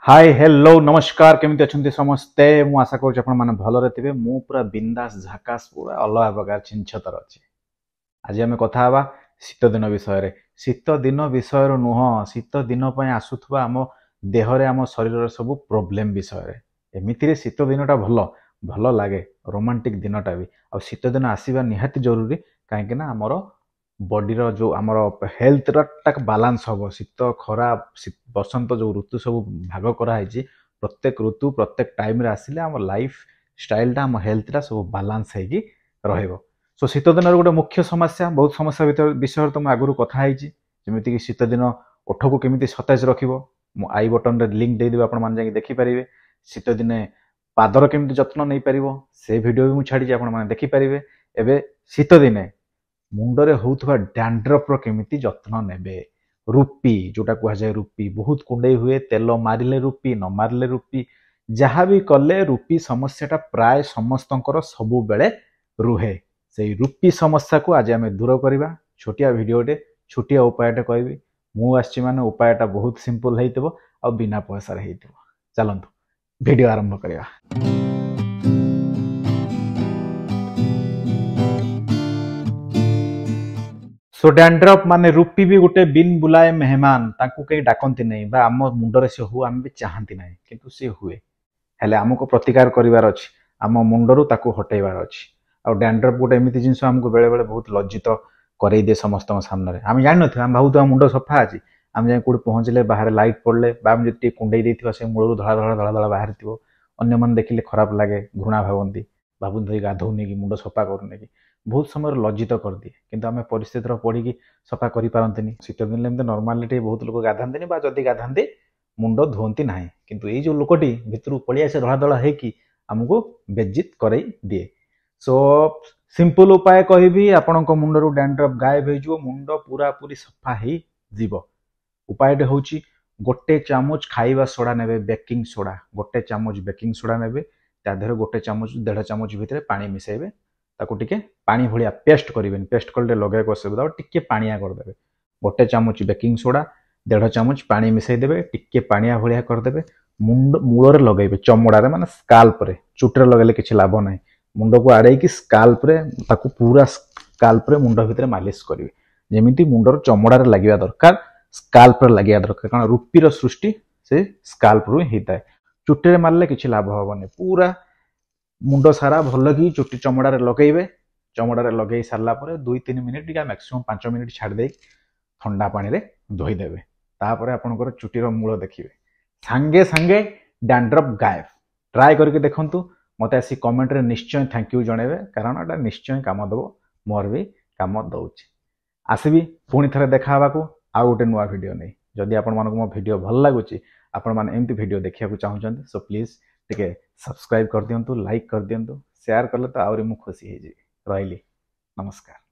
Hi hello नमस्कार केमिति अछंती समस्ते मु आशा करूछ आपण माने भलरे थिबे मु पूरा बिंदास झकास पूरा अलग प्रकार छिनछतर अछि। आज आमे कथा हवा शीत दिन विषय रे। शीत दिन विषय रो नुह शीत दिन पय आसुथबा हम देह रे हम शरीर रे सब प्रॉब्लम विषय रे। एमिति रे शीत दिनटा भलो लागे रोमांटिक दिनटा भी आ शीत दिन आसीबा निहाती जरूरी काहे कि ना हमरो बॉडी रो जो हमरो हेल्थ रो तक बैलेंस हबो शीत खरा बसंत जो ऋतु सब भाग करा है प्रत्येक ऋतु प्रत्येक टाइम रे आसिले हम लाइफ स्टाइल टा हम हेल्थ टा सब बैलेंस हेगी रहइबो। सो शीत दिन गोटे मुख्य समस्या बहुत समस्या विषय तो आगुरी कथा होइछि जेमिति कि शीत दिन ओठ को केमिति सतेज रखिबो मु आई बटन रे लिंक दे देबे आपण मान जाई देखि परिबे। शीत दिने पादर केमिति जत्न नै परिबो से वीडियो भी मु छाडी आपण मान देखि परिबे। एबे शीत दिने मुंडरे होउथबा डैंड्रफ रो केमिति जत्न नेबे। रूपी जोटा कह जाए रूपी बहुत कुंडई हुए तेल मारिले रूपी न मारिले रूपी जहाँ भी कले रूपी समस्याटा प्राय समस्तंकर सबु बेले रुहे से रूपी समस्या को आज आम दूर करवा छोटिया वीडियोटे छोटिया उपायटे कहबी मु आछि माने उपायटा बहुत सिंपल हेइतबो आ बिना पैसा रे हेइतबो। चलंतु वीडियो आरंभ करवा। सो डैंड्रफ माने रूपी भी गोटे बिन बुलाए मेहमान ताकू कहीं डाकती नहीं बा आम मुंडरे से हो आम भी चाहती ना किंतु सी हुए हेले आमको प्रतिकार करिवार अछि आम मुंडरू ताकू हटेबार अछि। आ डैंड्रफ गोटे एमिति जिंस हमको बेले बेले बहुत लज्जित करई दे समस्त सामने आम जान न आम भावुत मुंड सफा अछि आम जाए कोड पहुंचले बाहर लाइट पड़ले बा आम जति कुंडई देथिबा से मूलरू धड़ा धड़ा धड़ा धड़ा बाहर थिबो अन्य मन देखिले खराब लागे घृणा भावंती बाबू धई गाधौनी कि मुंड सफा करूनी कि बहुत समय लज्जित कर दिए किंतु आम परिस्थिति पड़ी सफा कर पारती। शीत दिन एमती नर्माली बहुत लोग गाधाती जदि गाधाती मुंड धुवंती ना किंतु ये जो लोकटी भितर पलि आसे धड़ा धड़ा होगी आमको बेज्जित कर दिए। सो सिंपल उपाय कहबी आपण मुंडरू डैंड्रफ गायब हो मुंड पूरा पूरी सफा हो जीव। उपायटे हूँ गोटे चामच खाइबा सोडा नेबे बेकिंग सोडा गोटे चामच बेकिंग सोडा नेबे तादेह गोटे चामच 1.5 चामच भितर पानी मिसेबे ताकू टिके पानी भलिया पेस्ट करें पेस्ट कले लगे असुविधा टिके पानिया करदे गोटे चामच बेकिंग सोडा 1.5 चामच पानी मिसईदे टिके पानिया भलिया करदे मुंड मूलर लगे चमड़ारे माने स्काल्प रे चुटरे लगेले किछि लाभ ना मुंड को आड़े कि स्काल्प रे ताकू पूरा स्काल्प रे मुंड भितर मालिश करेंगे जेमिति मुंडर चमड़ारे लगे दरकार स्काल्प रे लगे दरकार कारण रूपीर सृष्टि से स्काल्प रु होता है। चुटरे मारले किछि लाभ हेबनी पूरा मुंड सारा भल कि चुटी चमड़ारे लगेबे चमड़ारे लगे सारा 2-3 मिनिट या मैक्सिमम 5 मिनिट छाड़ी ठंडा पानी रे धोईदेवे तापर आपनकर चुटीर मूल देखिए सांगे सांगे डैंड्रफ गायब। ट्राए करके देखंतु मते आसी कमेंट रे निश्चय थैंक यू जणेबे कारण एटा निश्चय काम दबो मोर भी काम दउछि। आसीबी पुणी थरे देखा हबाकू आ गोटे नुआ वीडियो नै जदि आपण मानको मो वीडियो भल लागुछि आपण माने एमती वीडियो देखिया को चाहउछन सो प्लीज टिके सब्सक्राइब कर दियंतु लाइक कर दियंतु शेयर करले तो आउरी मु खुशी हे जे रहिली। नमस्कार।